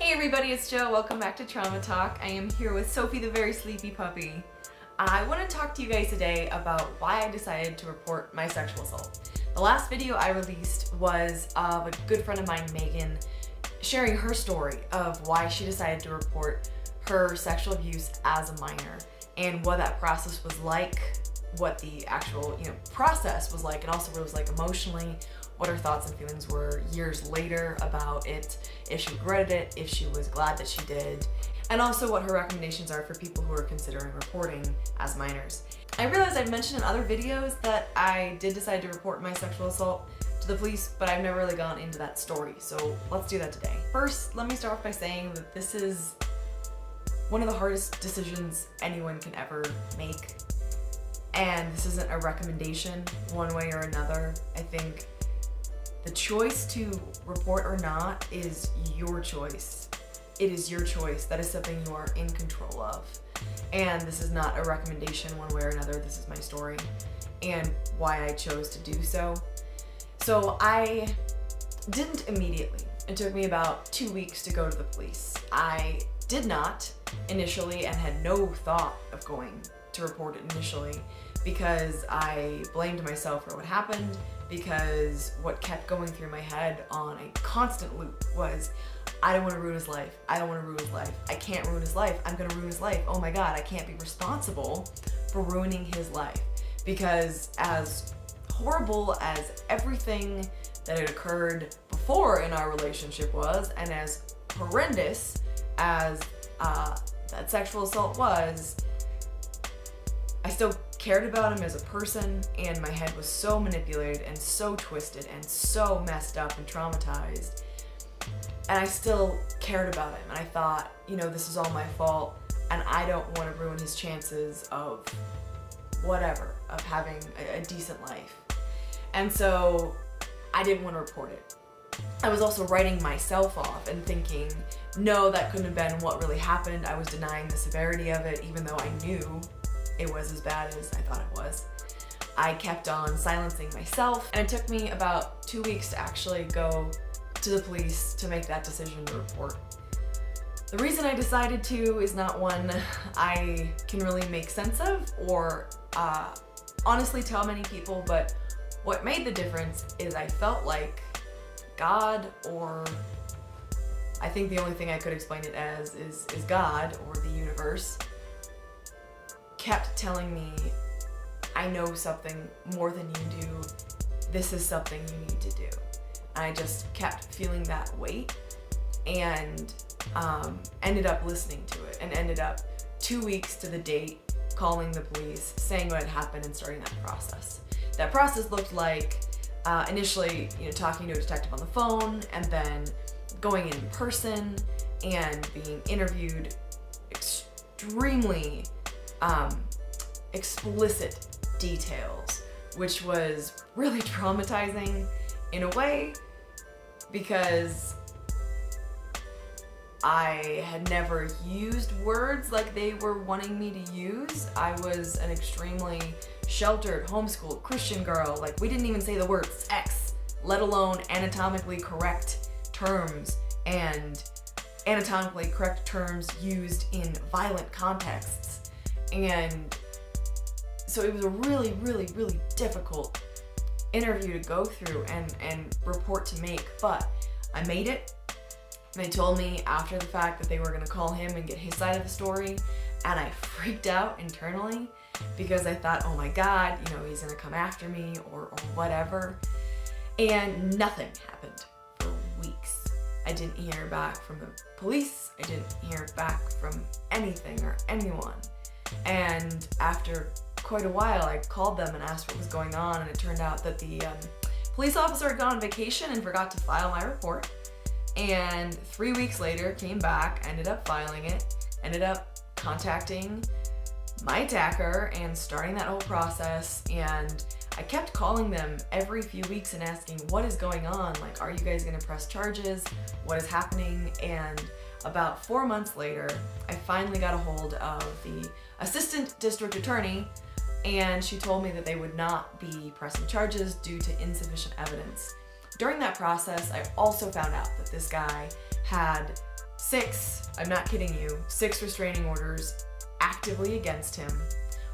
Hey everybody, it's Jo. Welcome back to Trauma Talk. I am here with Sophie, the very sleepy puppy. I want to talk to you guys today about why I decided to report my sexual assault. The last video I released was of a good friend of mine, Megan, sharing her story of why she decided to report her sexual abuse as a minor and what that process was like, what the actual process was like, and also what it was like emotionally, what her thoughts and feelings were years later about it, if she regretted it, if she was glad that she did, and also what her recommendations are for people who are considering reporting as minors. I realized I've mentioned in other videos that I did decide to report my sexual assault to the police, but I've never really gone into that story, so let's do that today. First, let me start off by saying that this is one of the hardest decisions anyone can ever make, and this isn't a recommendation one way or another. I think the choice to report or not is your choice. It is your choice. That is something you are in control of. And this is not a recommendation one way or another. This is my story and why I chose to do so. So I didn't immediately. It took me about 2 weeks to go to the police. I did not initially and had no thought of going to report it initially because I blamed myself for what happened, because what kept going through my head on a constant loop was, I don't want to ruin his life. I don't want to ruin his life. I can't ruin his life. I'm going to ruin his life. Oh my God, I can't be responsible for ruining his life. Because as horrible as everything that had occurred before in our relationship was, and as horrendous as that sexual assault was, I still cared about him as a person, and my head was so manipulated and so twisted and so messed up and traumatized. And I still cared about him, and I thought, this is all my fault, and I don't want to ruin his chances of whatever, of having a decent life. And so I didn't want to report it. I was also writing myself off and thinking, no, that couldn't have been what really happened. I was denying the severity of it, even though I knew it was as bad as I thought it was. I kept on silencing myself, and it took me about 2 weeks to actually go to the police to make that decision to report. The reason I decided to is not one I can really make sense of or honestly tell many people, but what made the difference is I felt like God, or I think the only thing I could explain it as is God or the universe, kept telling me, I know something more than you do. This is something you need to do. And I just kept feeling that weight and ended up listening to it, and ended up 2 weeks to the date calling the police, saying what had happened, and starting that process. That process looked like initially talking to a detective on the phone, and then going in person and being interviewed, extremely explicit details, which was really traumatizing in a way because I had never used words like they were wanting me to use. I was an extremely sheltered, homeschooled Christian girl. Like, we didn't even say the word sex, let alone anatomically correct terms, and anatomically correct terms used in violent contexts. And so it was a really, really, really difficult interview to go through and report to make, but I made it. They told me after the fact that they were gonna call him and get his side of the story, and I freaked out internally because I thought, oh my God, he's gonna come after me or whatever. And nothing happened for weeks. I didn't hear back from the police. I didn't hear back from anything or anyone. And after quite a while, I called them and asked what was going on, and it turned out that the police officer had gone on vacation and forgot to file my report. And 3 weeks later, came back, ended up filing it, ended up contacting my attacker and starting that whole process. And I kept calling them every few weeks and asking, what is going on? Like, are you guys gonna press charges? What is happening? And about 4 months later, I finally got a hold of the assistant district attorney, and she told me that they would not be pressing charges due to insufficient evidence. During that process, I also found out that this guy had 6, I'm not kidding you, 6 restraining orders actively against him.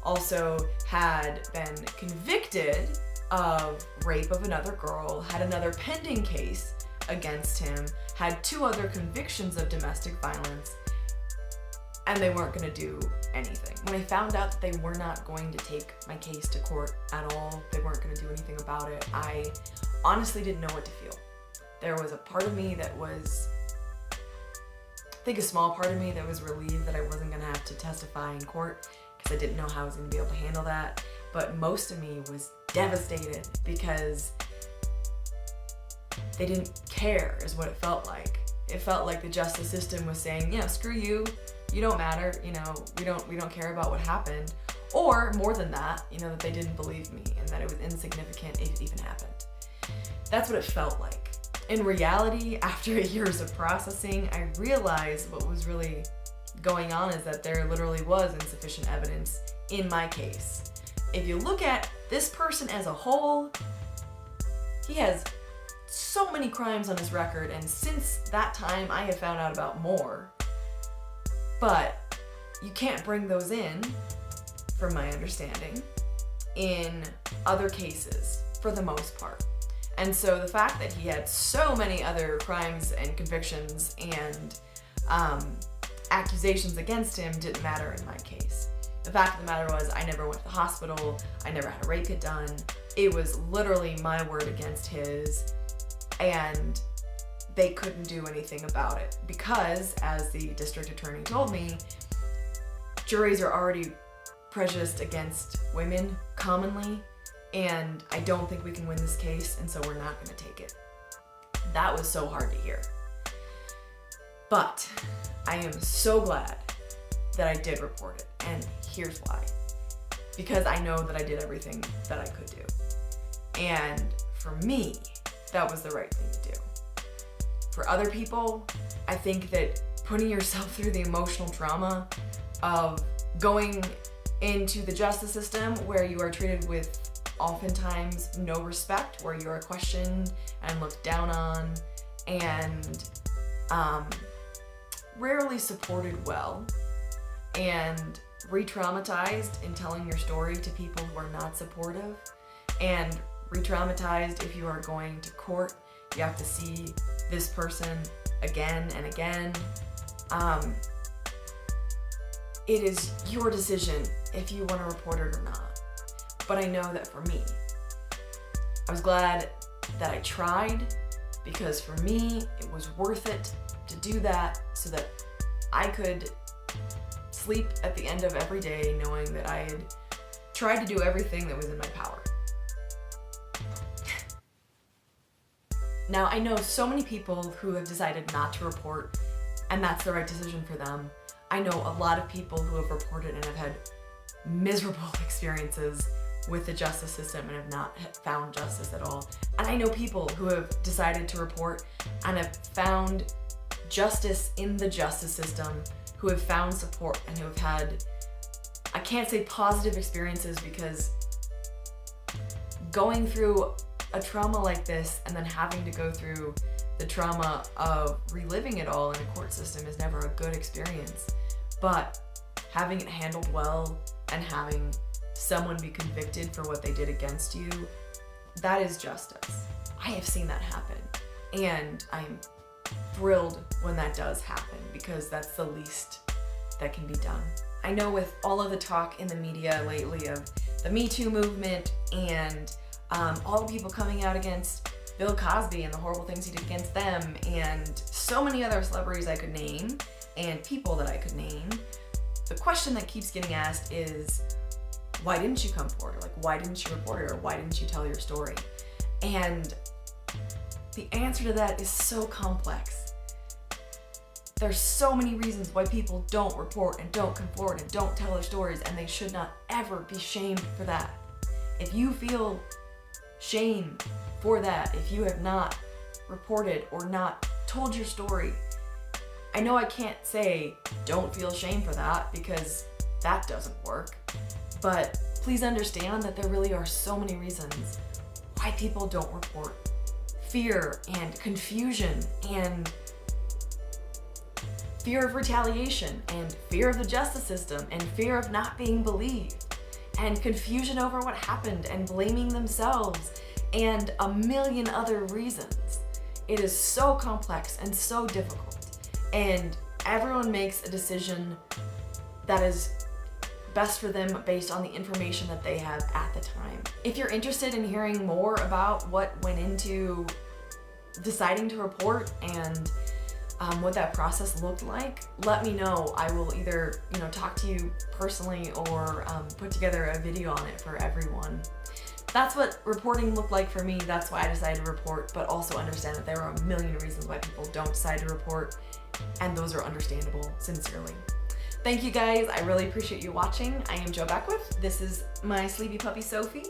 Also had been convicted of rape of another girl, had another pending case against him, had 2 other convictions of domestic violence, and they weren't going to do anything. When I found out that they were not going to take my case to court at all, they weren't going to do anything about it, I honestly didn't know what to feel. There was a part of me that was, I think a small part of me that was relieved that I wasn't going to have to testify in court because I didn't know how I was going to be able to handle that. But most of me was devastated because they didn't care, is what it felt like. It felt like the justice system was saying, yeah, screw you, you don't matter, you know, we don't care about what happened. Or more than that, you know, that they didn't believe me and that it was insignificant if it even happened. That's what it felt like. In reality, after years of processing, I realized what was really going on is that there literally was insufficient evidence in my case. If you look at this person as a whole, he has so many crimes on his record, and since that time I have found out about more. But you can't bring those in, from my understanding, in other cases, for the most part. And so the fact that he had so many other crimes and convictions and accusations against him didn't matter in my case. The fact of the matter was I never went to the hospital, I never had a rape kit done. It was literally my word against his, and they couldn't do anything about it because, as the district attorney told me, juries are already prejudiced against women commonly, and I don't think we can win this case, and so we're not going to take it. That was so hard to hear. But I am so glad that I did report it, and here's why. Because I know that I did everything that I could do. And for me, that was the right thing to do. For other people, I think that putting yourself through the emotional trauma of going into the justice system where you are treated with oftentimes no respect, where you are questioned and looked down on and rarely supported well, and re-traumatized in telling your story to people who are not supportive, and re-traumatized if you are going to court, you have to see this person again and again. It is your decision if you want to report it or not. But I know that for me, I was glad that I tried, because for me, it was worth it to do that so that I could sleep at the end of every day knowing that I had tried to do everything that was in my power. Now, I know so many people who have decided not to report, and that's the right decision for them. I know a lot of people who have reported and have had miserable experiences with the justice system and have not found justice at all. And I know people who have decided to report and have found justice in the justice system, who have found support and who have had, I can't say positive experiences, because going through a trauma like this and then having to go through the trauma of reliving it all in a court system is never a good experience. But having it handled well and having someone be convicted for what they did against you, that is justice. I have seen that happen, and I'm thrilled when that does happen, because that's the least that can be done. I know with all of the talk in the media lately of the Me Too movement and all the people coming out against Bill Cosby and the horrible things he did against them, and so many other celebrities I could name and people that I could name, the question that keeps getting asked is, why didn't you come forward? Or like, why didn't you report it? Or why didn't you tell your story? And the answer to that is so complex. There's so many reasons why people don't report and don't come forward and don't tell their stories, and they should not ever be shamed for that. If you feel shame for that, if you have not reported or not told your story, I know I can't say don't feel shame for that, because that doesn't work. But please understand that there really are so many reasons why people don't report. Fear and confusion and fear of retaliation, and fear of the justice system, and fear of not being believed, and confusion over what happened, and blaming themselves, and a million other reasons. It is so complex and so difficult, and everyone makes a decision that is best for them based on the information that they have at the time. If you're interested in hearing more about what went into deciding to report and what that process looked like, let me know. I will either talk to you personally or put together a video on it for everyone. That's what reporting looked like for me. That's why I decided to report, but also understand that there are a million reasons why people don't decide to report, and those are understandable, sincerely. Thank you guys, I really appreciate you watching. I am Jo Beckwith. This is my sleepy puppy Sophie,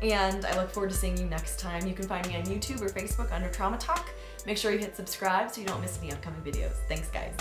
and I look forward to seeing you next time. You can find me on YouTube or Facebook under Trauma Talk. Make sure you hit subscribe so you don't miss any upcoming videos. Thanks guys.